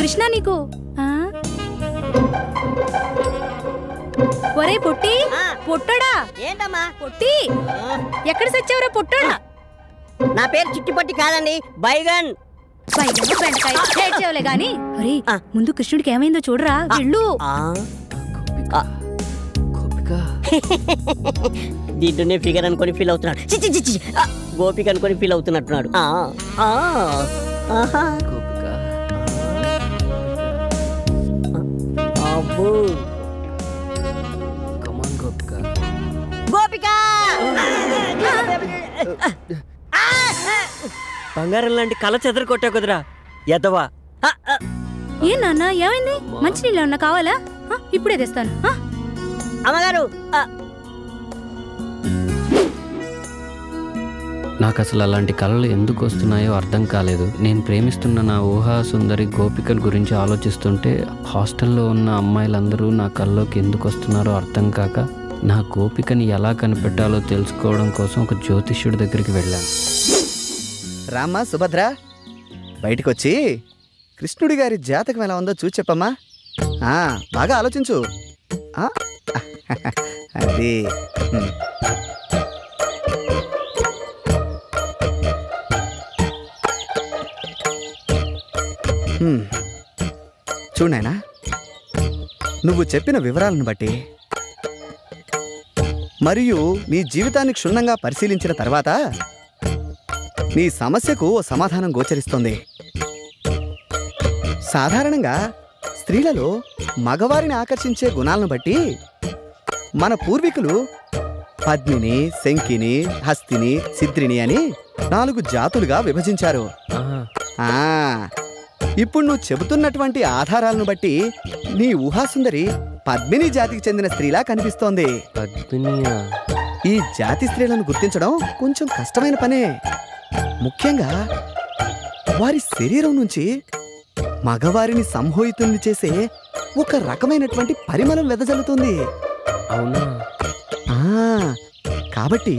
కృష్ణ నీకు ఒరే పొట్టి పొట్టడా ఏంటమ్మా పొట్టి ఎక్కడ సచ్చావురా పొట్టడా నా పేరు చిట్టిపట్టి కాదండి బైగన్ బెండకాయ గాని అరే ముందు కృష్ణుడికి ఏమైందో చూడరా వెళ్ళు దీంట్లోనే ఫిగర్ అనుకొని ఫీల్ అవుతున్నాడు గోపిక అనుకొని ఫీల్ అవుతున్నట్టున్నాడు గోపిక బంగారం లాంటి కళ చెదర కొట్టావు కుదరా ఎదవా ఏ నాన్న ఏమైంది మంచినీళ్ళు ఏమన్నా కావాలా ఇప్పుడే తెస్తాను అమ్మగారు నాకు అసలు అలాంటి కళలు ఎందుకు వస్తున్నాయో అర్థం కాలేదు. నేను ప్రేమిస్తున్న నా ఊహా సుందరి గోపికల గురించి ఆలోచిస్తుంటే హాస్టల్లో ఉన్న అమ్మాయిలందరూ నా కళ్ళలోకి ఎందుకు వస్తున్నారో అర్థం కాక నా గోపికని ఎలా కనిపెట్టాలో తెలుసుకోవడం కోసం ఒక జ్యోతిష్యుడి దగ్గరికి వెళ్ళాను. రామ్మా సుభద్ర, బయటకొచ్చి కృష్ణుడి గారి జాతకం ఎలా ఉందో చూసి చెప్పమ్మా. బాగా ఆలోచించు. అది చూడైనా, నువ్వు చెప్పిన వివరాలను బట్టి మరియు నీ జీవితాన్ని క్షుణ్ణంగా పరిశీలించిన తర్వాత నీ సమస్యకు ఓ సమాధానం గోచరిస్తోంది. సాధారణంగా స్త్రీలలో మగవారిని ఆకర్షించే గుణాలను బట్టి మన పూర్వీకులు పద్మిని, శంకిని, హస్తిని, సిద్రిని అని 4 జాతులుగా విభజించారు. ఇప్పుడు నువ్వు చెబుతున్నటువంటి ఆధారాలను బట్టి నీ ఊహాసుందరి పద్మిని జాతికి చెందిన స్త్రీలా కనిపిస్తోంది. ఈ జాతి స్త్రీలను గుర్తించడం కొంచెం కష్టమైన పనే. ముఖ్యంగా వారి శరీరం నుంచి మగవారిని సంమోహితుల్ని చేసే ఒక రకమైనటువంటి పరిమళం వెదజల్లుతుంది. అవునా? కాబట్టి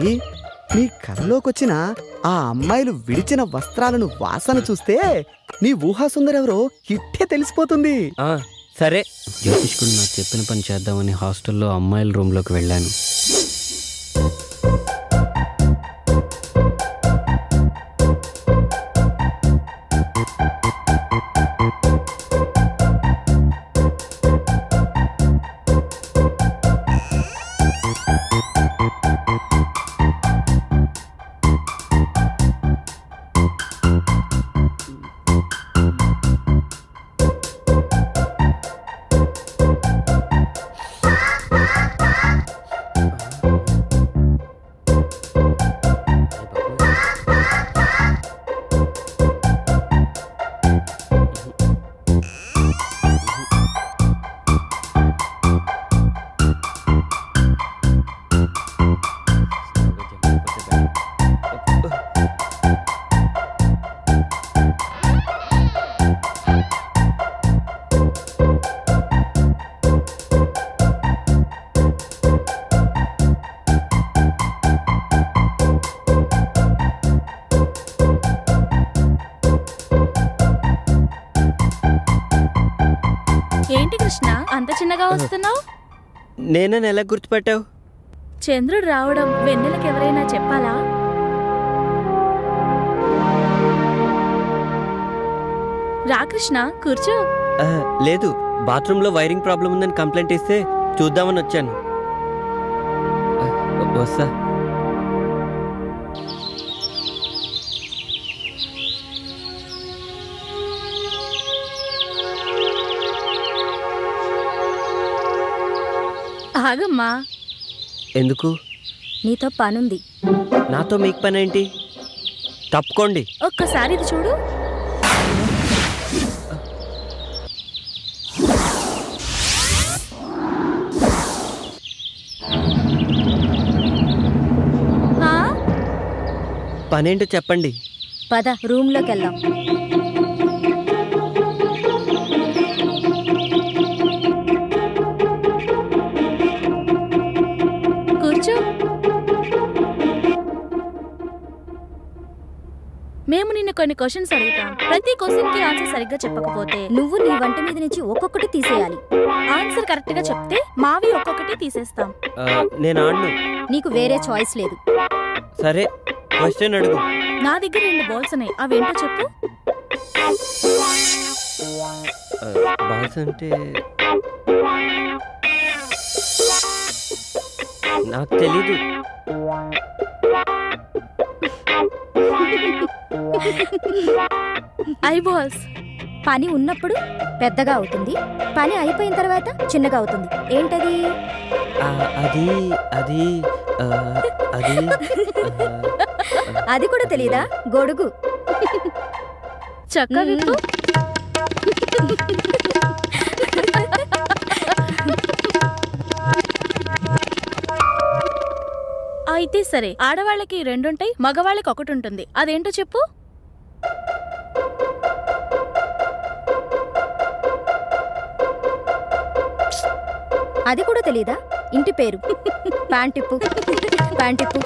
నీ కలలోకొచ్చిన ఆ అమ్మాయిలు విడిచిన వస్త్రాలను వాసన చూస్తే నీ ఊహాసుందరెవరో ఇట్టే తెలిసిపోతుంది. సరే, జ్యోతిష్కుడు నాకు చెప్పిన పని చేద్దామని హాస్టల్లో అమ్మాయిల రూమ్లోకి వెళ్ళాను. ఏంటి కృష్ణ అంత చిన్నగా వస్తున్నావు? నేనే ఎలా గుర్తుపట్టావు? చంద్రుడు రావడం వెన్నెలకు ఎవరైనా చెప్పాలా? రా కృష్ణ, కూర్చో. లేదు, బాత్రూంలో వైరింగ్ ప్రాబ్లం ఉందని కంప్లైంట్ ఇస్తే చూద్దామని వచ్చాను. వస్తా. ఆగమ్మా. ఎందుకు? నీతో పనుంది. నాతో మీకు పని ఏంటి? తప్పుకోండి. ఒక్కసారి ఇది చూడు. పనేంటో చెప్పండి. పద, రూమ్లోకి వెళ్దాం. కూర్చో. మేము నిన్ను కొన్ని క్వశ్చన్స్ అడుగుతాం. ప్రతి క్వశ్చన్ కి ఆన్సర్ సరిగ్గా చెప్పకపోతే నువ్వు నీ వంట మీద నుంచి ఒక్కొక్కటి తీసేయాలి. ఆన్సర్ కరెక్ట్ గా చెప్తే మావి ఒక్కొక్కటి తీసేస్తాం. నేను ఆడను. నీకు వేరే చాయిస్ లేదు. సరే, క్వశ్చన్ అడుగు. నా దగ్గర 2 బాల్స్ ఉన్నాయి, అవేంటో చెప్పు. బాల్స్ అంటే నాకు తెలీదు. I balls. పని ఉన్నప్పుడు పెద్దగా అవుతుంది, పని అయిపోయిన తర్వాత చిన్నగా అవుతుంది. ఏంటది? అది అది అది అది కూడా తెలీదా? గొడుగు. చక్క విప్పు. అయితే సరే, ఆడవాళ్ళకి 2 ఉంటాయి, మగవాళ్ళకి 1 ఉంటుంది. అదేంటో చెప్పు. అది కూడా తెలీదా? ఇంటి పేరు. ప్యాంటిప్పు. ప్యాంటిప్పు.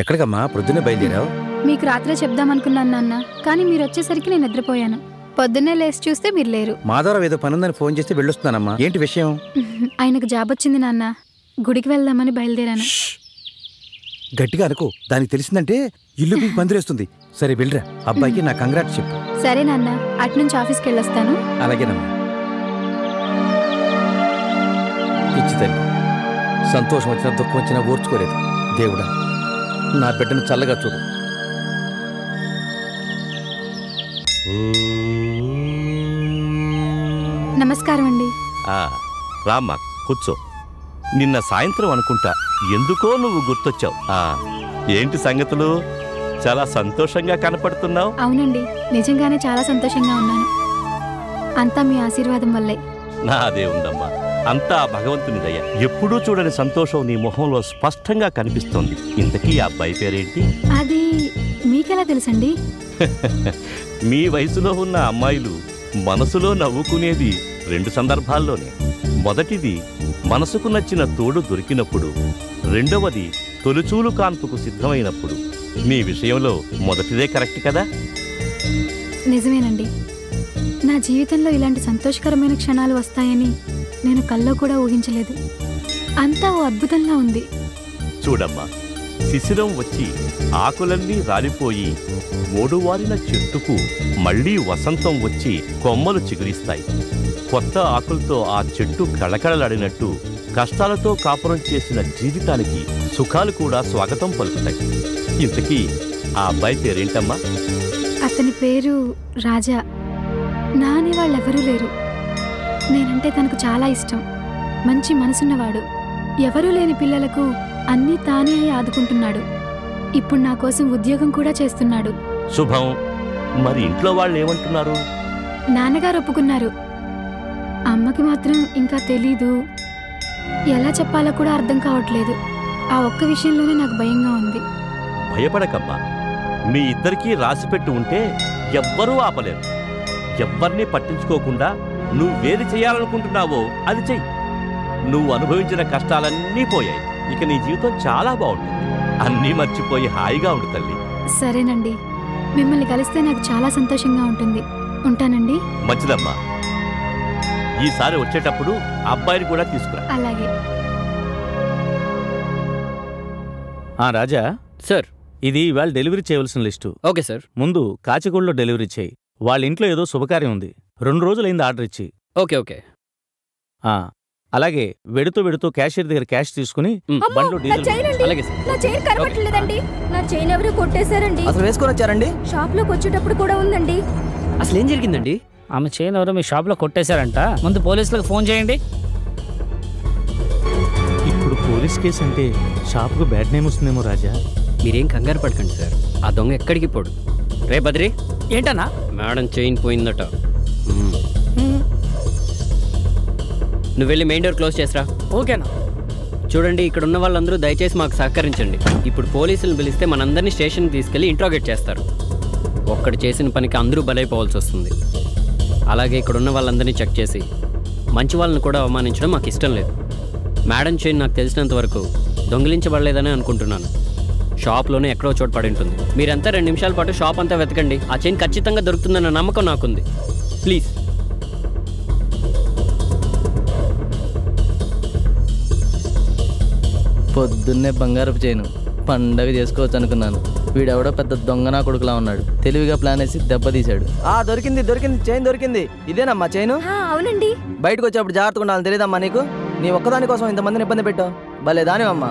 ఎక్కడికమ్మా పొద్దున్నే బయలుదేరావు? మీకు రాత్రే చెప్దామనుకున్నాను నాన్న, కానీ మీరు వచ్చేసరికి నేను నిద్రపోయాను. పొద్దున్నే లేచి చూస్తే మీరు లేరు. మాధవరావు ఏదో పనుందని ఫోన్ చేస్తే వెళ్ళొస్తున్నానమ్మా. ఏంటి విషయం? ఆయనకు జాబ్ వచ్చింది నాన్న, గుడికి వెళ్దామని బయలుదేరాను. గట్టిగా అనుకో, దానికి తెలిసిందంటే ఇల్లు పీకి పందిరేస్తుంది. సరే వెళ్ళరా, అబ్బాయికి నా కంగ్రాట్స్ చెప్పు. సరే నాన్న, అటునుంచి ఆఫీస్కి వెళ్ళొస్తాను. అలాగేనమ్మా. పిచ్చి తల్లి, సంతోషం వచ్చినా దుఃఖం వచ్చినా ఓర్చుకోలేదు. దేవుడా, నా బిడ్డను చల్లగా చూడు. నమస్కారం అండి. రామ్మా, కూర్చో. నిన్న సాయంత్రం అనుకుంటా ఎందుకో నువ్వు గుర్తొచ్చావు. ఏంటి సంగతులు? చాలా సంతోషంగా కనపడుతున్నావు. అవునండి, నిజంగానే చాలా సంతోషంగా ఉన్నాను. అంతా మీ ఆశీర్వాదం వల్లే. నాదే ఉందమ్మా, అంతా భగవంతుని దయ. ఎప్పుడూ చూడని సంతోషం నీ మొహంలో స్పష్టంగా కనిపిస్తోంది. ఇంతకీ ఆ అబ్బాయి పేరేంటి? అది మీకెలా తెలుసండి? మీ వయసులో ఉన్న అమ్మాయిలు మనసులో నవ్వుకునేది 2 సందర్భాల్లోనే. మొదటిది మనసుకు నచ్చిన తోడు దొరికినప్పుడు, రెండవది తొలిచూలు కాన్పుకు సిద్ధమైనప్పుడు. మీ విషయంలో మొదటిదే కరెక్ట్ కదా? నిజమేనండి. నా జీవితంలో ఇలాంటి సంతోషకరమైన క్షణాలు వస్తాయని నేను కల్లో కూడా ఊహించలేదు. అంతా ఓ అద్భుతంగా ఉంది. చూడమ్మా, శిశిరం వచ్చి ఆకులన్నీ రాలిపోయి మూడువారిన చెట్టుకు మళ్లీ వసంతం వచ్చి కొమ్మలు చిగురిస్తాయి. కొత్త ఆకులతో ఆ చెట్టు కళకళలాడినట్టు కష్టాలతో కాపురం చేసిన జీవితానికి సుఖాలు కూడా స్వాగతం పలుకుతాయి. ఇంతకీ ఆ అబ్బాయి పేరేంటమ్మా? అతని పేరు రాజా. నా అని వాళ్ళెవరూ లేరు. నేనంటే తనకు చాలా ఇష్టం. మంచి మనసున్నవాడు. ఎవరూ లేని పిల్లలకు అన్నీ తానే ఆదుకుంటున్నాడు. ఇప్పుడు నా కోసం ఉద్యోగం కూడా చేస్తున్నాడు. శుభం. మరి ఇంట్లో వాళ్ళు ఏమంటున్నారు? నాన్నగారు ఒప్పుకున్నారు. అమ్మకి మాత్రం ఇంకా తెలీదు. ఎలా చెప్పాలో కూడా అర్థం కావట్లేదు. ఆ ఒక్క విషయంలోనే నాకు భయంగా ఉంది. భయపడకమ్మా, మీ ఇద్దరికీ రాసిపెట్టి ఉంటే ఎవ్వరూ ఆపలేరు. ఎవ్వరినీ పట్టించుకోకుండా నువ్వేది చేయాలనుకుంటున్నావో అది చెయ్యి. నువ్వు అనుభవించిన కష్టాలన్నీ పోయాయి. ఇక నీ జీవితం చాలా బాగుంటుంది. అన్నీ మర్చిపోయి హాయిగా ఉండు తల్లి. సరేనండి, మిమ్మల్ని కలిస్తే నాకు చాలా సంతోషంగా ఉంటుంది. ఉంటానండి. మంచిదమ్మా. ఈసారి వచ్చేటప్పుడు అబ్బాయిని కూడా తీసుకురా. అలాగే. రాజా సార్, ఇది ఇవాళ డెలివరీ చేయవలసిన లిస్టు. Okay sir. ముందు కాచిగూడలో డెలివరీ చేయి. వాళ్ళ ఇంట్లో ఏదో శుభకార్యం ఉంది. 2 రోజులైంది ఆర్డర్ ఇచ్చి. Okay okay. అలాగే వెడుతూ వెడుతూ క్యాషియర్ దగ్గర క్యాష్ తీసుకుని బండ్లో డీజిల్. అలాగే సార్. నా చైన్ కనబట్టలేదండి. నా చైన్ ఎవరు కొట్టేశారండి. అసలు వేసుకొని వచ్చారండి? షాప్ లోకి వచ్చేటప్పుడు కూడా ఉందండి. అసలు ఏం జరిగిందండి? ఆమె చైన్ ఎవరో మీ షాప్లో కొట్టేశారంట. ముందు పోలీసులకు ఫోన్ చేయండి. ఇప్పుడు పోలీస్ కేసు అంటే షాప్కు బ్యాడ్ నేమ్ వస్తుందేమో రాజా. మీరేం కంగారు పడకండి సార్, ఆ దొంగ ఎక్కడికి పోడు. రే బద్రి, ఏంటన్నా? మేడం చైన్ పోయిందట. నువ్వు వెళ్ళి మెయిన్ డోర్ క్లోజ్ చేసిరా. ఓకేనా? చూడండి, ఇక్కడ ఉన్న వాళ్ళందరూ దయచేసి మాకు సహకరించండి. ఇప్పుడు పోలీసులను పిలిస్తే మనందరినీ స్టేషన్కి తీసుకెళ్ళి ఇంట్రాగేట్ చేస్తారు. ఒక్కడు చేసిన పనికి అందరూ బలైపోవాల్సి వస్తుంది. అలాగే ఇక్కడ ఉన్న వాళ్ళందరినీ చెక్ చేసి మంచి వాళ్ళని కూడా అవమానించడం మాకు ఇష్టం లేదు. మేడం చైన్ నాకు తెలిసినంత వరకు దొంగిలించబడలేదని అనుకుంటున్నాను. షాప్లోనే ఎక్కడో చోటు పడి ఉంటుంది. మీరంతా 2 నిమిషాల పాటు షాప్ అంతా వెతకండి. ఆ చైన్ ఖచ్చితంగా దొరుకుతుందన్న నమ్మకం నాకుంది. ప్లీజ్. పొద్దున్నే బంగారపు చైను పండగ చేసుకోవచ్చు అనుకున్నాను. వీడెవడో పెద్ద దొంగనా కొడుకులా ఉన్నాడు. తెలివిగా ప్లాన్ వేసి దెబ్బతీశాడు. దొరికింది చైన్ దొరికింది. ఇదేనమ్మా చైను? అవునండి. బయటకు వచ్చేప్పుడు జాగ్రత్తగా ఉండాలని తెలియదమ్మా నీకు? నీ ఒక్కదాని కోసం ఇంతమందిని ఇబ్బంది పెట్టావు. భలే దానివమ్మా.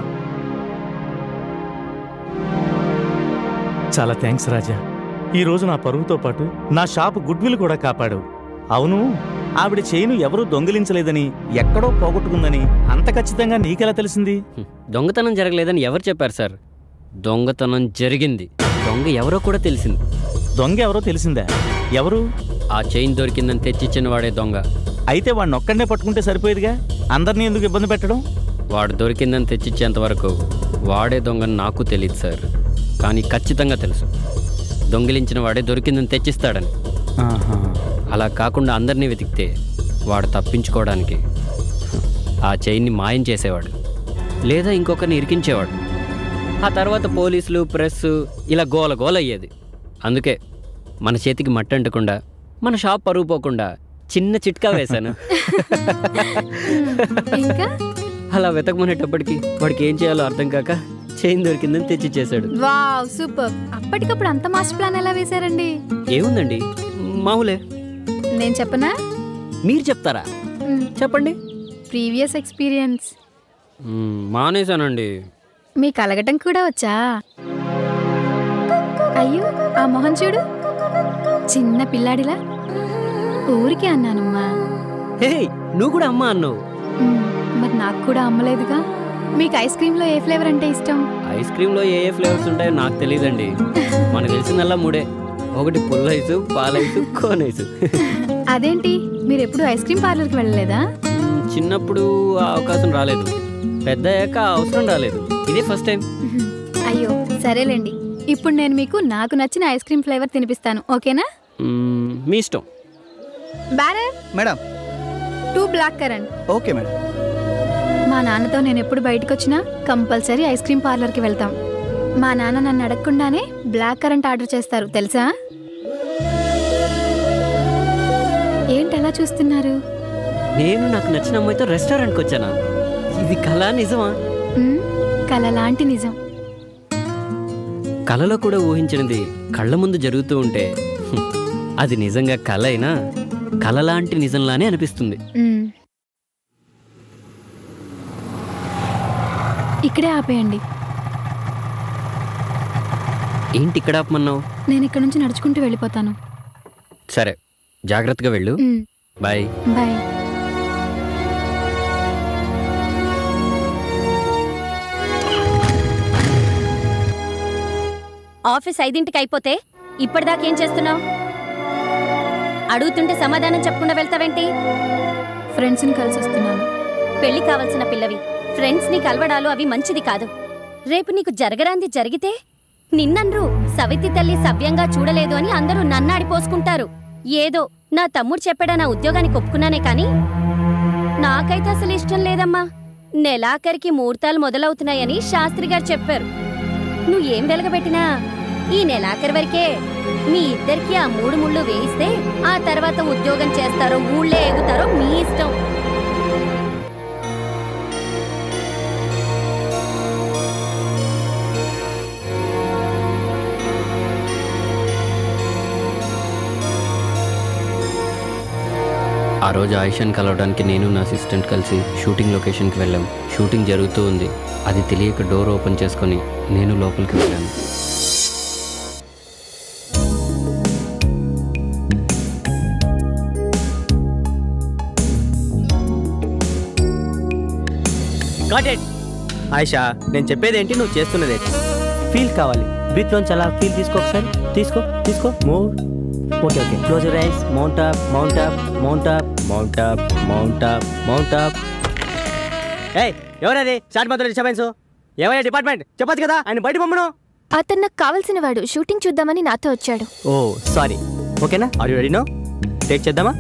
చాలా థ్యాంక్స్ రాజా. ఈరోజు నా పరువుతో పాటు నా షాపు గుడ్ విల్ కూడా కాపాడు. అవును, ఆవిడ చైను ఎవరూ దొంగిలించలేదని, ఎక్కడో పోగొట్టుకుందని అంత ఖచ్చితంగా నీకెలా తెలిసింది? దొంగతనం జరగలేదని ఎవరు చెప్పారు సార్? దొంగతనం జరిగింది. దొంగ ఎవరో కూడా తెలిసింది. దొంగ ఎవరో తెలిసిందా? ఎవరు? ఆ చైన్ దొరికిందని తెచ్చిచ్చిన వాడే దొంగ. అయితే వాడిని ఒక్కడనే పట్టుకుంటే సరిపోయేదిగా, అందరినీ ఎందుకు ఇబ్బంది పెట్టడం? వాడు దొరికిందని తెచ్చిచ్చేంత వరకు వాడే దొంగని నాకు తెలియదు సార్. కానీ ఖచ్చితంగా తెలుసు, దొంగిలించిన వాడే దొరికిందని తెచ్చిస్తాడని. అలా కాకుండా అందరినీ వెతికితే వాడు తప్పించుకోవడానికి ఆ చైన్ని మాయం చేసేవాడు, లేదా ఇంకొకరిని ఇరికించేవాడు. ఆ తర్వాత పోలీసులు, ప్రెస్ ఇలా గోల అయ్యేది. అందుకే మన చేతికి మట్టి అంటకుండా, మన షాప్ పరువు పోకుండా చిన్న చిట్కా వేశాను. అలా వెతకమనేటప్పటికి వాడికి ఏం చేయాలో అర్థం కాక చైన్ దొరికిందని తెచ్చిచ్చేశాడు. Wow, super. అప్పటికప్పుడు అంత మాస్టర్ ప్లాన్ ఎలా వేశారండి? ఏముందండి, మామూలే. నేను చెప్పనా? మీరు చెప్తారా? చెప్పండి. Previous experience. మానేశానండి. మీకు అలగటం కూడా వచ్చా? అయ్యో, ఆ మొహం చూడు, చిన్న పిల్లాడిలా. ఊరికే అన్నానమ్మా. హే, నువ్వు కూడా అమ్మా అన్నావు. మరి నాకు కూడా అమ్మలేదుగా. మీకు ఐస్ క్రీమ్లో ఏ ఫ్లేవర్ అంటే ఇష్టం? ఐస్ క్రీమ్లో ఏ ఫ్లేవర్స్ ఉంటాయో నాకు తెలియదండి. మనకు తెలిసిందల్లా 3: ఒకటి పుల్ల ఐసు, పాలైసు, కోన్ ఐసు. అదేంటి, మీరు ఎప్పుడు ఐస్ క్రీమ్ పార్లర్కి వెళ్ళలేదా? చిన్నప్పుడు ఆ అవకాశం రాలేదు, పెద్ద అయ్యాక అవసరం రాలేదు. ఇదే ఫస్ట్ టైం. అయ్యో సరేలేండి, ఇప్పుడు నేను మీకు నాకు నచ్చిన ఐస్ క్రీమ్ ఫ్లేవర్ తినిపిస్తాను, ఓకేనా? మీ ఇష్టం. బ్యారర్ madam. 2 block current. Okay madam. మా నాన్నతో నేను ఎప్పుడు బయటకు వచ్చినా కంపల్సరీ ఐస్ క్రీమ్ పార్లర్కి వెళ్తాం. మా నాన్న నన్ను అడగకుండానే బ్లాక్ కరెంట్ ఆర్డర్ చేస్తారు, తెలుసా? ఏంటి అలా చూస్తున్నారు? నేను నాకు నచ్చిన అమ్మాయితో రెస్టారెంట్కి వచ్చానా? ఇది కళ నిజమా? కళ లాంటి నిజం. కళలో కూడా ఊహించినది కళ్ళ ముందు జరుగుతూ ఉంటే అది నిజంగా కళ అయినా కళ లాంటి నిజంలానే అనిపిస్తుంది. ఇక్కడే ఆపేయండి. ఏంటి ఇక్కడ ఆపమన్నావు? నేను ఇక్కడ నుంచి నడుచుకుంటూ వెళ్ళిపోతాను. సరే, జాగ్రత్తగా వెళ్ళు. బాయ్. బాయ్. ఆఫీస్ 5ంటికి అయిపోతే ఇప్పటిదాకేం చేస్తున్నావు? అడుగుతుంటే సమాధానం చెప్పకుండా వెళ్తావేంటి? ఫ్రెండ్స్ని కలిసి వస్తున్నాను. పెళ్లి కావాల్సిన పిల్లవి, ఫ్రెండ్స్ని కలవడాలు అవి మంచిది కాదు. రేపు నీకు జరగరాంది జరిగితే నిన్నన్రు సవితి తల్లి సవ్యంగా చూడలేదు అని అందరూ నన్నాడిపోసుకుంటారు. ఏదో నా తమ్ముడు చెప్పాడా నా ఉద్యోగానికి ఒప్పుకున్నానే కానీ నాకైతే అసలు ఇష్టం లేదమ్మా. నెలాఖరికి ముహూర్తాలు మొదలవుతున్నాయని శాస్త్రి గారు చెప్పారు. నువ్వేం వెలగబెట్టినా ఈ నెలాఖరి వరకే మీ ఇద్దరికి ఆ 3 ముళ్ళు వేయిస్తే ఆ తర్వాత ఉద్యోగం చేస్తారో ఊళ్ళే ఎగుతారో మీ ఇష్టం. ఆ రోజు ఆయిషాని కలవడానికి నేను నా అసిస్టెంట్ కలిసి షూటింగ్ లొకేషన్కి వెళ్ళాం. షూటింగ్ జరుగుతూ ఉంది. అది తెలియక డోర్ ఓపెన్ చేసుకొని నేను లోపలికి వెళ్ళాను. ఆయిషా నేను చెప్పేది ఏంటి, నువ్వు చేస్తున్నది ఏంటి? ఫీల్ కావాలి. బ్రీత్ లోంచి అలా ఫీల్ తీసుకో ఒకసారి. తీసుకో more. Okay close your eyes. Mount up mount up mount up mount up mount up mount up. ఏయ్ ఎవరది స్టార్ట్ మాత్రం డిస్టర్బెన్స్? ఏమయ్యా డిపార్ట్మెంట్ చెప్పొచ్చు కదా, ఆయన బయట పంపను. అతను నాకు కావాల్సిన వాడు, షూటింగ్ చూద్దామని నాతో వచ్చాడు. Oh sorry. ఓకేనా, are you ready no? Take చేద్దామా?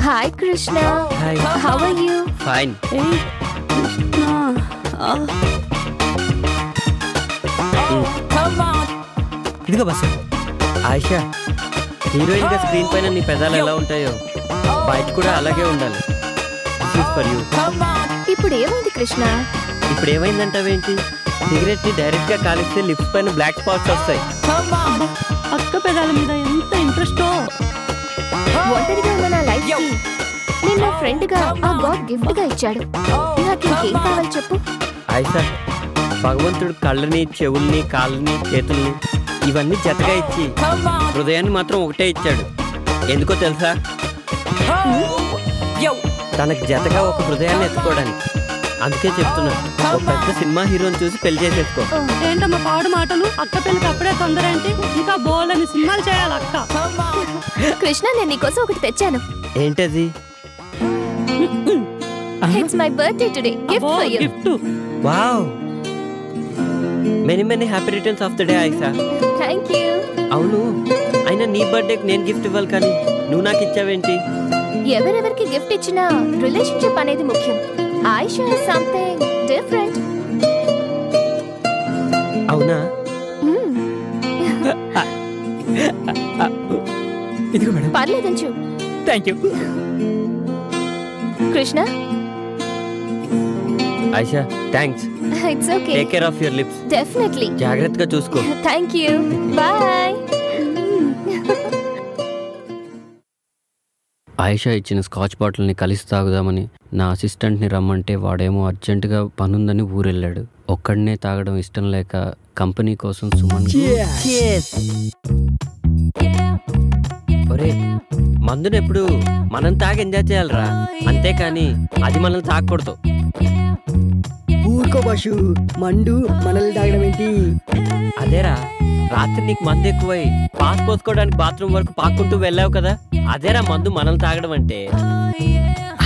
Hi Krishna. Hi. How are you? Fine. ఇదిగో బస్. ఆయిషా, హీరోయిన్ గా స్క్రీన్ పైన నీ పెదాలు ఎలా ఉంటాయో బయట కూడా అలాగే ఉండాలి. For you. ఇప్పుడు ఏమైంది కృష్ణ? ఇప్పుడు ఏమైందంటావేంటి? సిగరెట్ ని డైరెక్ట్ గా కాలిస్తే లిప్స్ పైన బ్లాక్ స్పాట్స్ వస్తాయి. అక్క పెదాల మీద ఎంత ఇంట్రెస్టో. ఒంటరిగా ఉన్న నా లైఫ్ కి నేను నా ఫ్రెండ్ గా ఆ గాడ్ గిఫ్ట్ గా ఇచ్చాడు. నాకు ఇంకేం కావాలి చెప్పు. ఆయిషా, భగవంతుడు కళ్ళని, చెవుల్ని, కాళ్ళని, చేతుల్ని ఇవన్నీ జతగా ఇచ్చి హృదయాన్ని మాత్రం ఒకటే ఇచ్చాడు. ఎందుకో తెలుసా? తనకు జతగా ఒక హృదయాన్ని ఎత్తుకోవడానికి. అందుకే చెప్తున్నా, ఒక పెద్ద సినిమా హీరోని చూసి పెళ్లి చేసేసుకో. ఏంటమ్మా పాడు మాటలు? అక్క పెళ్ళికి అప్పుడే తొందర ఏంటి? ఇంకా బోలని సినిమాలు చేయాలి అక్క. కృష్ణ, నేను నీకోసం ఒకటి తెచ్చాను. ఏంటది? It's my birthday today. Gift for you. Gift. Wow, many happy returns of the day Ayesha. Thank you. అవును, అయినా నీ బర్త్డేకి నేను గిఫ్ట్ ఇవ్వాలి కానీ నువ్వు నాకు ఇచ్చావేంటి? ఎవరెవరికి గిఫ్ట్ ఇచ్చినా రిలేషన్షిప్ అనేది ముఖ్యం. Ayesha is something different. అవునా? ఇదిగో మేడం. పర్లేదంచు. Thank you. Krishna. Ayesha, thanks. It's okay. Take care of your lips. Definitely. జాగ్రత్తగా చూసుకో. థాంక్యూ. బాయ్. ఆయిషా ఇచ్చిన స్కాచ్ బాటిల్ని కలిసి తాగుదామని నా అసిస్టెంట్ని రమ్మంటే వాడేమో అర్జెంటుగా పనుందని ఊరెళ్ళాడు. ఒక్కడనే తాగడం ఇష్టం లేక కంపెనీ కోసం సుమన్. ఒరే, మందుని ఎప్పుడు మనం తాగి ఎంజాయ్ చేయాలరా, అంతేకాని అది మనల్ని తాగకూడదు. ఊరుకో బాషు, మండు మనల్ని తాగడం ఏంటి? అదేరా, రాత్రి నీకు మందు ఎక్కువై పాస్ పోసుకోవడానికి బాత్రూమ్ వరకు పాక్కుంటూ వెళ్ళావు కదా, అదేరా మందు మనల్ని తాగడం అంటే.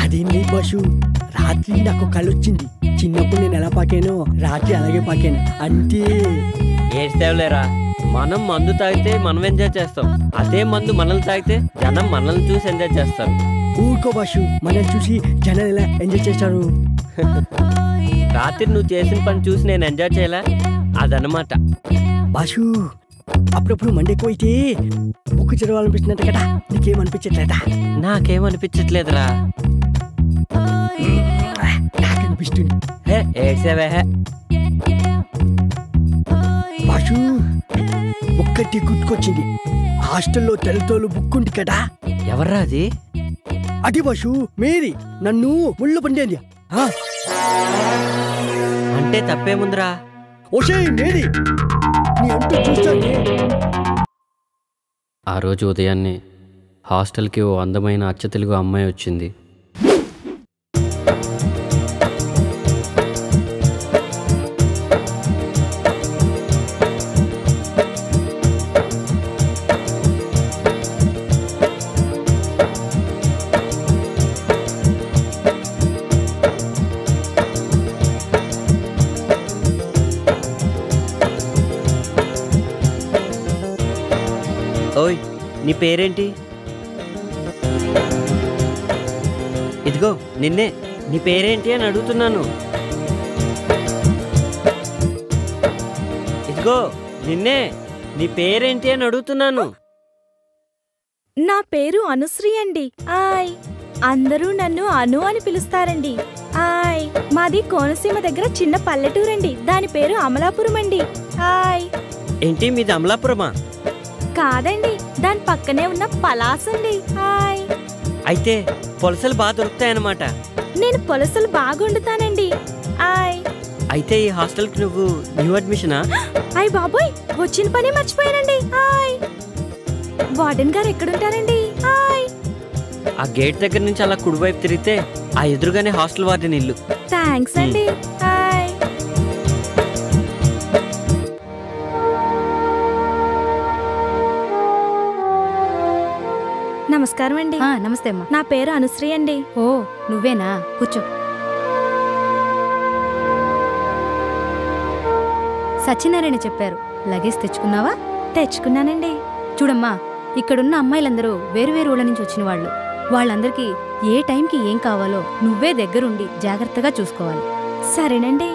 అదేంటి బాషు, రాత్రి నాకు కళ్ళు వచ్చింది. చిన్నప్పుడు నేను ఎలా పాకానో రాత్రి అలాగే పాకాను అంటే. ఏడ్చేవలేరా, మనం మందు తాగితే మనం ఎంజాయ్ చేస్తాం, అదే మందు మనల్ని తాగితే జనం మనల్ని చూసి ఎంజాయ్ చేస్తారు. ఊరుకో బాషు, మనల్ని చూసి జనాలు ఎలా ఎంజాయ్ చేస్తారు? రాత్రి నువ్వు చేసిన పని చూసి నేను ఎంజాయ్ చేయలే, అదనమాట. బాషు, అప్పుడప్పుడు మండి ఎక్కువైతే బుక్ చదవాలనిపిస్తున్నట్టు కదా, నీకేమనిపించట్లేదా? నాకేమనిపించట్లేదురా. నాకు అనిపిస్తుంది. ఏడ్చేవే. బాషు, ఒక్కటి గుర్తుకొచ్చింది. హాస్టల్లో తెల్లతోలు బుక్ ఉంది కదా. ఎవర్రా అది? అడి బాషు, మేరీ నన్ను ముళ్ళు పండేది. అంటే తప్పేముందిరా? ఓషే మేరీ, నీ అంటూ చూస్తానే. ఆ రోజు ఉదయాన్నే హాస్టల్కి ఓ అందమైన అచ్చతెలుగు అమ్మాయి వచ్చింది. ఓయ్, నీ పేరేంటి? ఇదిగో నిన్నే, నీ పేరేంటి అని అడుగుతున్నాను. ఇదిగో నిన్నే, నీ పేరేంటి అని అడుగుతున్నాను. నా పేరు అనుశ్రీ అండి. ఆయ్ అందరూ నన్ను అను అని పిలుస్తారండి. ఆయ్ మాది కోనసీమ దగ్గర చిన్న పల్లెటూరండి. దాని పేరు అమలాపురం అండి. ఆయ్ ఏంటి మీది అమలాపురమా? కాదండి, దాని పక్కనే ఉన్న పలాస్ అండి. ఆయ్ అయితే పొలసలు బాగా దొరుకుతాయన్నమాట. నేను పులసలు బాగా వండుతానండి. ఆయ్ అయితే ఈ హాస్టల్కి నువ్వు న్యూ అడ్మిషనా? ఆయ్ బాబోయ్, వచ్చిన పని మర్చిపోయానండి. ఆయ్ వార్డెన్ గారు ఎక్కడుంటారండి? ఆయ్ ఆ గేట్ దగ్గర నుంచి అలా కుడివైపు తిరిగితే ఆ ఎదురుగానే హాస్టల్ వార్డెన్ ఇల్లు. థ్యాంక్స్ అండి. ఆయ్ నమస్కారం అండి. నమస్తే అమ్మా. నా పేరు అనుశ్రీ అండి. ఓ నువ్వేనా? కూర్చో. సత్యనారాయణ చెప్పారు. లగేజ్ తెచ్చుకున్నావా? తెచ్చుకున్నానండి. చూడమ్మా, ఇక్కడున్న అమ్మాయిలందరూ వేరువేరు ఊళ్ళ నుంచి వచ్చిన వాళ్ళు. వాళ్ళందరికీ ఏ టైంకి ఏం కావాలో నువ్వే దగ్గరుండి జాగ్రత్తగా చూసుకోవాలి. సరేనండి.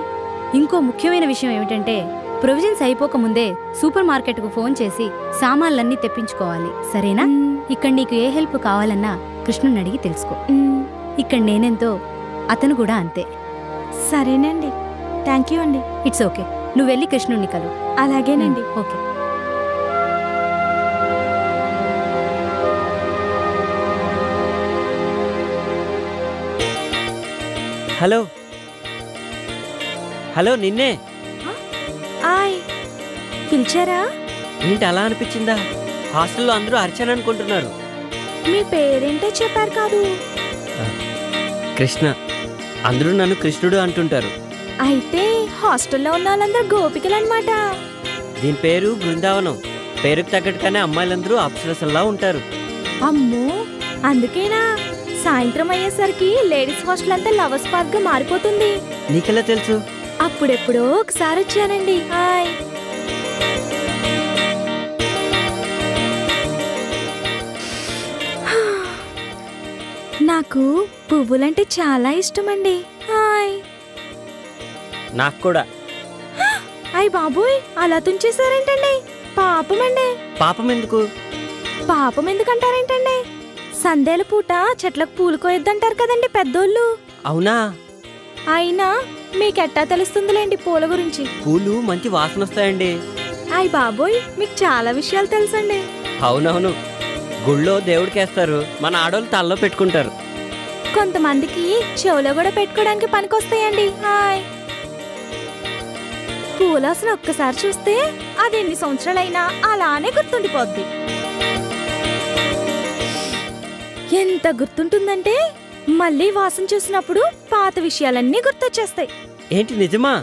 ఇంకో ముఖ్యమైన విషయం ఏమిటంటే ప్రొవిజన్స్ అయిపోకముందే సూపర్ మార్కెట్కు ఫోన్ చేసి సామాన్లన్నీ తెప్పించుకోవాలి. సరేనా? ఇక్కడ నీకు ఏ హెల్ప్ కావాలన్నా కృష్ణుని అడిగి తెలుసుకో. ఇక్కడ నేనెంతో అతను కూడా అంతే. సరేనండి. థ్యాంక్ యూ అండి. It's okay. నువ్వు వెళ్ళి కృష్ణుణ్ణి కలు. అలాగేనండి. ఓకే. హలో హలో, నిన్నే. ఆయ్ పిలిచారా? ఏంటి అలా అనిపించిందా? హాస్టల్లో అందరూ అర్చన అనుకుంటున్నారు. మీ పేరేంటో చెప్పారు కాదు? కృష్ణ. అందరూ నన్ను కృష్ణుడు అంటుంటారు. అయితే హాస్టల్లో ఉన్న వాళ్ళందరూ గోపికలు అన్నమాట. దీని పేరు బృందావనం. పేరుకు తగ్గట్టుగానే అమ్మాయిలందరూ అప్సరసల్లా ఉంటారు. అమ్మో, అందుకేనా సాయంత్రం అయ్యేసరికి లేడీస్ హాస్టల్ అంతా లవర్స్ పార్క్ గా మారిపోతుంది? నీకెలా తెలుసు? అప్పుడెప్పుడో ఒకసారి వచ్చానండి. హాయ్. నాకు పువ్వులంటే చాలా ఇష్టమండి. హాయ్. నాకు కూడా. అయ్ బాబోయ్, అలా తుంచేశారేంటండి? పాపమండి. పాపం ఎందుకు? పాపం ఎందుకంటారేంటండి? సందేల పూట చెట్లకు పూలు కోయొద్దంటారు కదండి పెద్దోళ్ళు. అవునా? అయినా మీకెట్టా తెలుస్తుందిలేండి పూల గురించి. పూలు మంచి వాసన వస్తాయండి. అయ్ బాబోయ్, మీకు చాలా విషయాలు తెలుసండి. అవునవును. గుళ్ళో దేవుడికేస్తారు, మన ఆడోళ్ళు తలలో పెట్టుకుంటారు. కొంతమందికి చెవులో కూడా పెట్టుకోవడానికి పనికొస్తాయండి. హాయ్. పూలాసన ఒక్కసారి చూస్తే అది ఎన్ని సంవత్సరాలైనా అలానే గుర్తుండిపోద్ది. ఎంత గుర్తుంటుందంటే మళ్ళీ వాసన చూసినప్పుడు పాత విషయాలన్నీ గుర్తొచ్చేస్తాయి. ఏంటి నిజమా?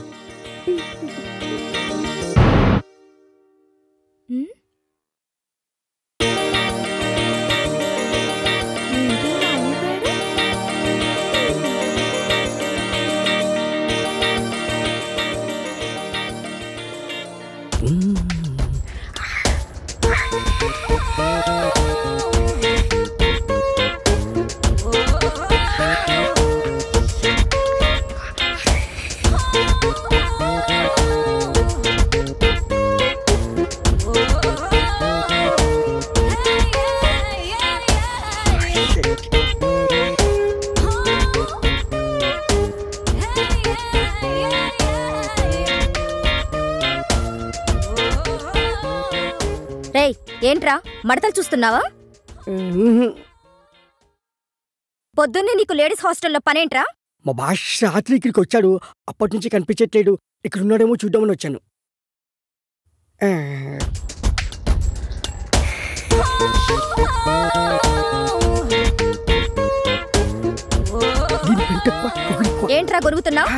రేయ్, ఏంట్రా మడతలు చూస్తున్నావా? పొద్దున్నే నీకు లేడీస్ హాస్టల్లో పనేంట్రా? మా భాష రాత్రి ఇక్కడికి వచ్చాడు, అప్పటి నుంచి కనిపించట్లేడు. ఇక్కడ ఉన్నాడేమో చూద్దామని వచ్చాను. ఏంట్రా గొరుగుతున్నావు?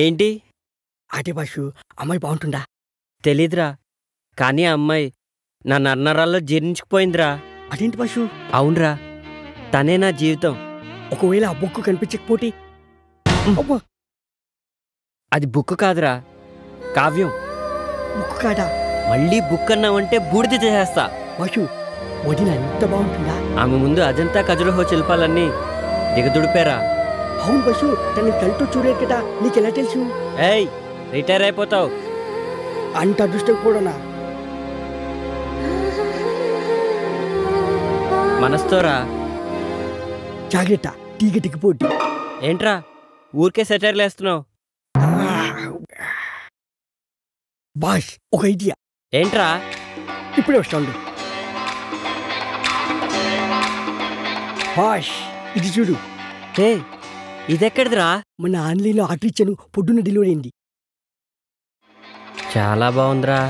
ఏంటి? అదే బాషు, అమ్మాయి బాగుంటుందా? తెలీదురా, కానీ ఆ అమ్మాయి నా నన్నరాల్లో జీర్ణించుకుపోయిందిరా. అదేంటి బాషు? అవునరా, తనే నా జీవితం. ఒకవేళ ఆ బుక్ కనిపించకపోతే? అది బుక్ కాదురా, కావ్యం. బుక్ కాట. మళ్ళీ బుక్ అన్నావంటే బూడిద చేసేస్తా. బాషు వదిన ఎంత బాగుంటుందా? ఆమె ముందు అజంతా ఖజురహో శిల్పాలన్నీ దిగదుడిపారా. అవును బస్సు, తనని కళ్ళతో చూడలేదు కదా, నీకెలా తెలుసు? ఏయ్, రిటైర్ అయిపోతావు. అంత అదృష్టం కూడానా? మనస్తోరా. జాగ్రత్త, టీగటికి పోటీ. ఏంట్రా ఊరికే సెటైర్లు వేస్తున్నావు? బాష్, ఒక ఐడియా. ఏంట్రా? ఇప్పుడే వస్తాను. బాష్, ఇది చూడు. ఇదెక్కడిదిరా? మన ఆన్లైన్లో ఆర్డర్ ఇచ్చాను, పొద్దున్న డెలివరీ అయింది. చాలా బాగుందిరా.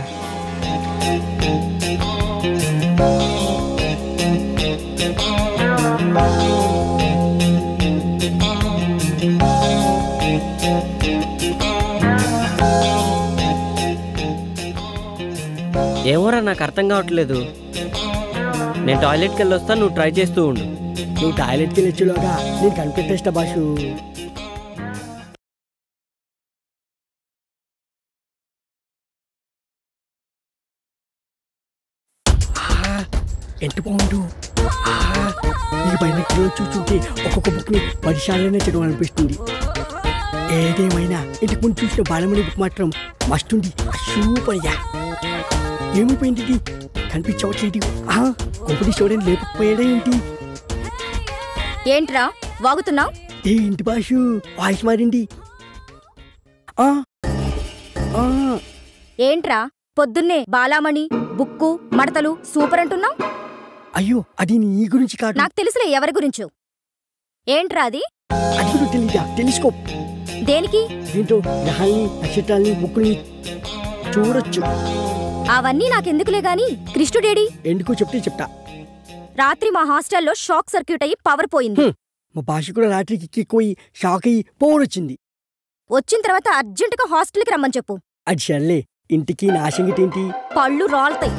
ఏమోరా నాకు అర్థం కావట్లేదు. నేను టాయిలెట్కి వెళ్ళి వస్తాను, నువ్వు ట్రై చేస్తూ ఉండు. నువ్వు టాయిలెట్కి వెళ్ళొచ్చులోగా నేను కనిపెట్టేస్తా బాషు. ఎంత బాగుండు. ఈ పైన చూస్తుంటే ఒక్కొక్క బుక్ని 10 సార్లనే చదవాలనిపిస్తుంది. ఏదేమైనా ఇంటికి ముందు చూసిన బాలమణి బుక్ మాత్రం మస్తుంది. సూపర్ యా. ఏమైపోయింది ఇది? కనిపించవట్లేదు. కొంపటి చూడని లేకపోయాడా ఏంటి? ఏంట్రా వాగుతున్నావు? ఏంటి బాషు వాయిస్ మారింది? ఏంట్రా పొద్దున్నే బాలామణి బుక్కు మడతలు సూపర్ అంటున్నావు? అయ్యో, అది నీ గురించి కాదు. నాకు తెలుసులే ఎవరి గురించో. ఏంట్రా అది? అది కూడా తెలీదా? టెలిస్కోప్. దేనికి? దీంతో గ్రహాల్ని, నక్షత్రాల్ని, బుక్కుల్ని చూడొచ్చు. అవన్నీ నాకెందుకులే గాని కృష్ణుడేడి? ఎందుకో చెప్తే చెప్తా. రాత్రి మా హాస్టల్లో షాక్ సర్క్యూట్ అయ్యి పవర్ పోయింది. మా భాష కూడా రాత్రికి కిక్కిపోయి షాక్ అయ్యి పవర్ వచ్చింది. వచ్చిన తర్వాత అర్జెంటుగా హాస్టల్కి రమ్మని చెప్పు. అది సర్లే, ఇంటికి నా సంగతి ఏంటి? పళ్ళు రాలుతాయి.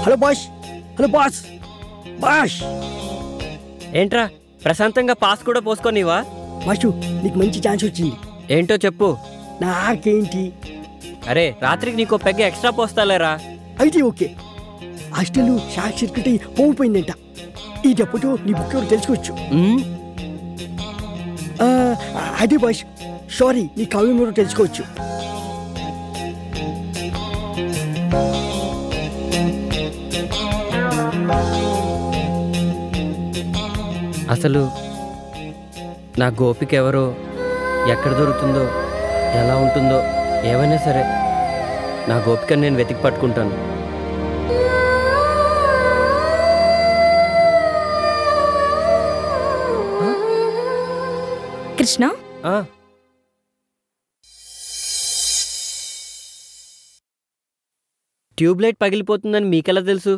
Hello boss. Hello boss. Boss ఏంట్రా ప్రశాంతంగా పాస్ కూడా పోసుకోనివా? బాషు, నీకు మంచి ఛాన్స్ వచ్చింది. ఏంటో చెప్పు. నాకేంటి? అరే రాత్రికి నీకు పెగ్గ ఎక్స్ట్రా పోస్తాలేరా. అయితే ఓకే. హాస్టల్ షాక్ సర్క్యూట్ అయ్యి పోయిపోయిందంట. ఈ దెబ్బతో నీ బుక్ ఎవరు తెలుసుకోవచ్చు. అదే బాష్, సారీ, నీ కావ్యం ఎవరు తెలుసుకోవచ్చు. అసలు నా గోపిక ఎవరో, ఎక్కడ దొరుకుతుందో, ఎలా ఉంటుందో ఏమైనా సరే నా గోపికను నేను వెతికి పట్టుకుంటాను. కృష్ణ, ట్యూబ్లైట్ పగిలిపోతుందని మీకెలా తెలుసు?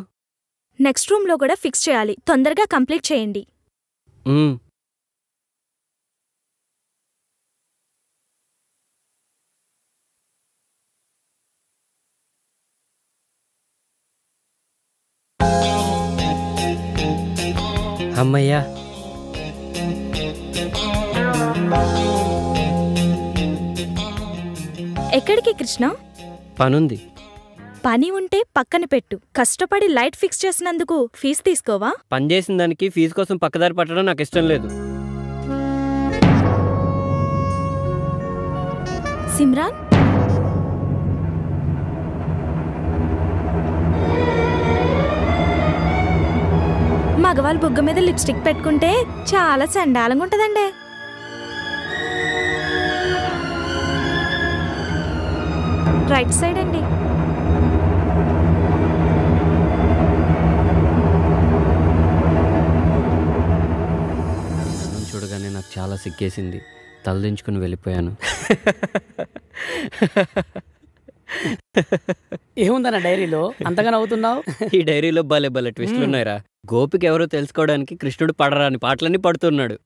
నెక్స్ట్ రూమ్ లో కూడా ఫిక్స్ చేయాలి. తొందరగా కంప్లీట్ చేయండి. అమ్మయ్యా. ఎక్కడికి కృష్ణ? పనుంది. పని ఉంటే పక్కన పెట్టు. కష్టపడి లైట్ ఫిక్స్ చేసినందుకు ఫీజు తీసుకోవా? పని చేసిన దానికి ఫీజు కోసం పక్కదారి పట్టడం నాకు ఇష్టం లేదు. సిమ్రాన్, మగవాళ్ళు బుగ్గ మీద లిప్స్టిక్ పెట్టుకుంటే చాలా చండాలంగా ఉంటదండి. రైట్ సైడ్ అండి. చూడగానే నాకు చాలా సిగ్గేసింది. తలదించుకుని వెళ్ళిపోయాను. ఏముందన్న డైరీలో అంతగా నవ్వుతున్నావు? ఈ డైరీలో భలే భలే ట్విస్టులు ఉన్నాయిరా. గోపిక ఎవరో తెలుసుకోవడానికి కృష్ణుడు పడరాని పాటలన్నీ పడుతున్నాడు.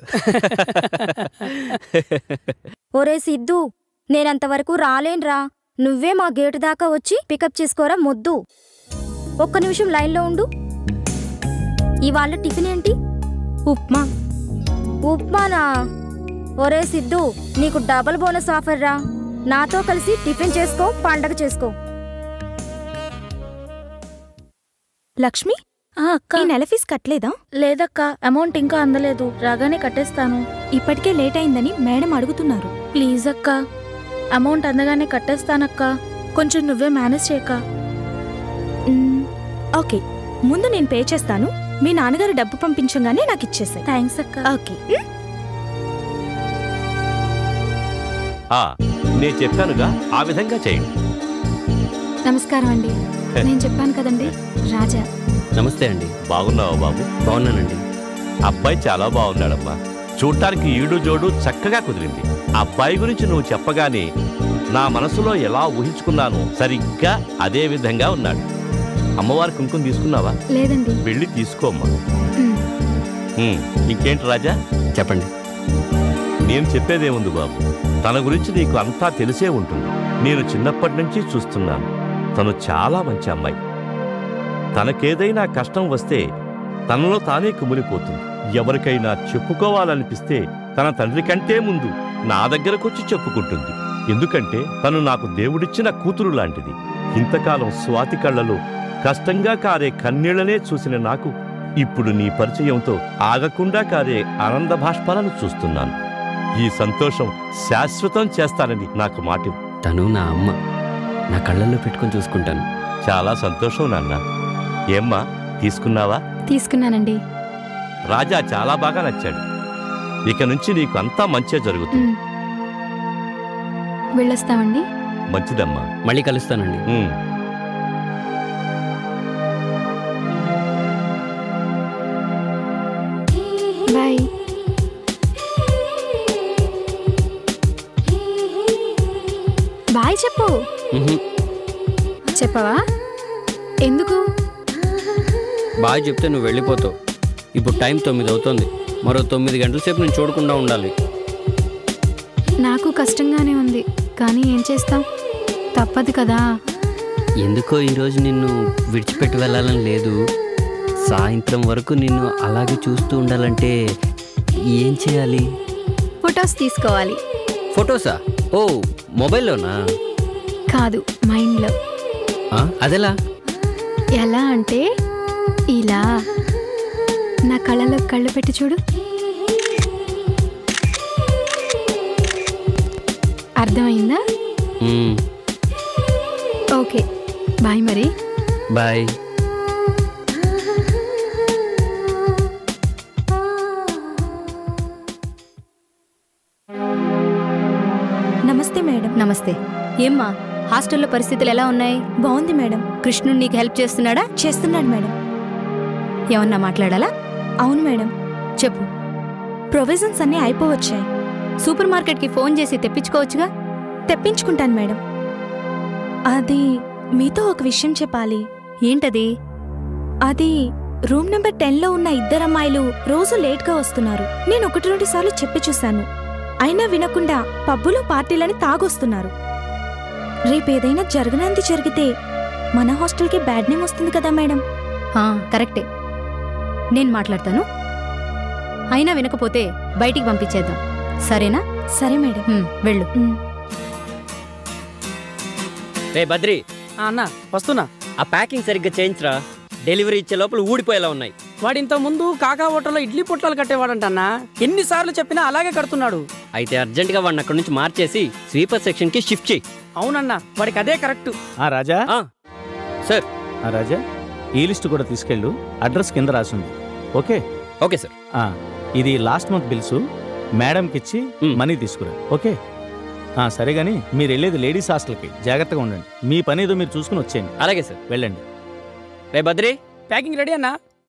ఒరే సిద్ధు, నేనంతవరకు రాలేన్రా. నువ్వే మా గేటు దాకా వచ్చి పికప్ చేసుకోరా మొద్దు. ఒక్క నిమిషం లైన్లో ఉండు. ఇవాళ టిఫిన్ ఏంటి? ఉప్మా. ఉప్మానా? ఒరే సిద్ధు, నీకు డబుల్ బోనస్ ఆఫర్ రా. నాతో కలిసి టిఫిన్ చేసుకో, పండగ చేసుకో. లక్ష్మి, ఈ నెల ఫీజు కట్టలేదా? లేదక్క, అమౌంట్ ఇంకా అందలేదు. రాగానే కట్టేస్తాను. ఇప్పటికే లేట్ అయిందని మేడం అడుగుతున్నారు. ప్లీజ్ అక్క, అమౌంట్ అందగానే కట్టేస్తానక్క. కొంచెం నువ్వే మేనేజ్ చేయక. ఓకే, ముందు నేను పే చేస్తాను. మీ నాన్నగారు డబ్బు పంపించగానే నాకు ఇచ్చేసాయి. థ్యాంక్స్ అక్క. ఓకే. నేను చెప్పానుగా, ఆ విధంగా చేయండి. నమస్కారం అండి. నేను చెప్పాను కదండి, రాజా. నమస్తే అండి. బాగున్నావా బాబు? బాగున్నానండి. అబ్బాయి చాలా బాగున్నాడమ్మా. చూడటానికి ఈడు జోడు చక్కగా కుదిరింది. అబ్బాయి గురించి నువ్వు చెప్పగానే నా మనసులో ఎలా ఊహించుకున్నానో సరిగ్గా అదే విధంగా ఉన్నాడు. అమ్మవారి కుంకుమ తీసుకున్నావా? లేదండి. వెళ్ళి తీసుకోమ్మా. ఇంకేంటి రాజా? చెప్పండి. నేను చెప్పేదేముంది బాబు, తన గురించి నీకు అంతా తెలిసే ఉంటుంది. నేను చిన్నప్పటి నుంచి చూస్తున్నాను. తను చాలా మంచి అమ్మాయి. తనకేదైనా కష్టం వస్తే తనలో తానే కుమిలిపోతుంది. ఎవరికైనా చెప్పుకోవాలనిపిస్తే తన తండ్రి కంటే ముందు నా దగ్గరకొచ్చి చెప్పుకుంటుంది. ఎందుకంటే తను నాకు దేవుడిచ్చిన కూతురు లాంటిది. ఇంతకాలం స్వాతి కళ్ళలో కష్టంగా కారే కన్నీళ్లనే చూసిన నాకు ఇప్పుడు నీ పరిచయంతో ఆగకుండా కారే ఆనంద భాష్పాలను చూస్తున్నాను. ఈ సంతోషం శాశ్వతం చేస్తానని నాకు మాట. తను నా అమ్మ. నా కళ్ళల్లో పెట్టుకుని చూసుకుంటాను. చాలా సంతోషం నాన్న. ఏమ్మా, తీసుకున్నావా? తీసుకున్నానండి. రాజా చాలా బాగా నచ్చాడు. ఇక నుంచి నీకు అంతా మంచే జరుగుతుంది. వెళ్ళొస్తామండి. మంచిదమ్మా. మళ్ళీ కలుస్తానండి. బాయ్. బాయ్ చెప్పు. చెప్పవా? ఎందుకు? బాయ్ చెప్తే నువ్వు వెళ్ళిపోతావు. ఇప్పుడు టైం 9 అవుతుంది. మరో 9 గంటల సేపు నేను చూడకుండా ఉండాలి. నాకు కష్టంగానే ఉంది, కానీ ఏం చేస్తాం, తప్పదు కదా. ఎందుకో ఈరోజు నిన్ను విడిచిపెట్టి వెళ్ళాలని లేదు. సాయంత్రం వరకు నిన్ను అలాగే చూస్తూ ఉండాలంటే ఏం చేయాలి? ఫొటోస్ తీసుకోవాలి. ఫొటోసా? ఓ, మొబైల్లోనా? కాదు, మైండ్లో. అదెలా? ఎలా అంటే ఇలా. నా కళ్ళలో కళ్ళు పెట్టి చూడు. అర్థమైందా? Okay, bye. మరి బాయ్. నమస్తే మేడం. నమస్తే. ఏమ్మా, హాస్టల్లో పరిస్థితులు ఎలా ఉన్నాయి? బాగుంది మేడం. కృష్ణుడు నీకు హెల్ప్ చేస్తున్నాడా? చేస్తున్నాడు మేడం. ఏమన్నా మాట్లాడాలా? అవును మేడం. చెప్పు. ప్రొవిజన్స్ అన్నీ అయిపోవచ్చాయి. సూపర్ మార్కెట్కి ఫోన్ చేసి తెప్పించుకోవచ్చుగా? తెప్పించుకుంటాను మేడం. అది మీతో ఒక విషయం చెప్పాలి. ఏంటది? అది రూమ్ నెంబర్ 10లో ఉన్న 2 అమ్మాయిలు రోజు లేట్గా వస్తున్నారు. నేను 1-2 సార్లు చెప్పి చూశాను. అయినా వినకుండా పబ్బులో పార్టీలని తాగొస్తున్నారు. రేపేదైనా జరగనంది జరిగితే మన హాస్టల్కి బ్యాడ్ నేమ్ వస్తుంది కదా మేడం. కరెక్టే. నేను మాట్లాడతాను. అయినా వినకపోతే బయటికి పంపించేద్దాం, సరేనా? సరే మేడం. వెళ్ళు. రే బద్రి. అన్న వస్తున్నా. ఆ ప్యాకింగ్ సరిగ్గా చేయించరా. డెలివరీ ఇచ్చే లోపల ఊడిపోయేలా ఉన్నాయి. వాడు ఇంత ముందు కాకా హోటల్లో ఇడ్లీ పొట్లాలు కట్టేవాడంట అన్న. ఎన్నిసార్లు చెప్పినా అలాగే కడుతున్నాడు. అయితే అర్జెంటుగా వాడిని అక్కడి నుంచి మార్చేసి స్వీపర్ సెక్షన్కి షిఫ్ట్ చేయి. అవునన్నా, వాడికి అదే కరెక్ట్. రాజా. సార్. రాజా, ఈ లిస్ట్ కూడా తీసుకెళ్ళు. అడ్రస్ కింద రాసింది. ఓకే? Okay sir. ఇది లాస్ట్ మంత్ బిల్స్. మేడంకి ఇచ్చి మనీ తీసుకురా. ఓకే? సరే గానీ మీరు వెళ్ళేది లేడీస్ హాస్టల్కి. జాగ్రత్తగా ఉండండి. మీ పని ఏదో మీరు చూసుకుని వచ్చేయండి. అలాగే సార్. వెళ్ళండి. రే బద్రి, ప్యాకింగ్ రెడీ అన్నా?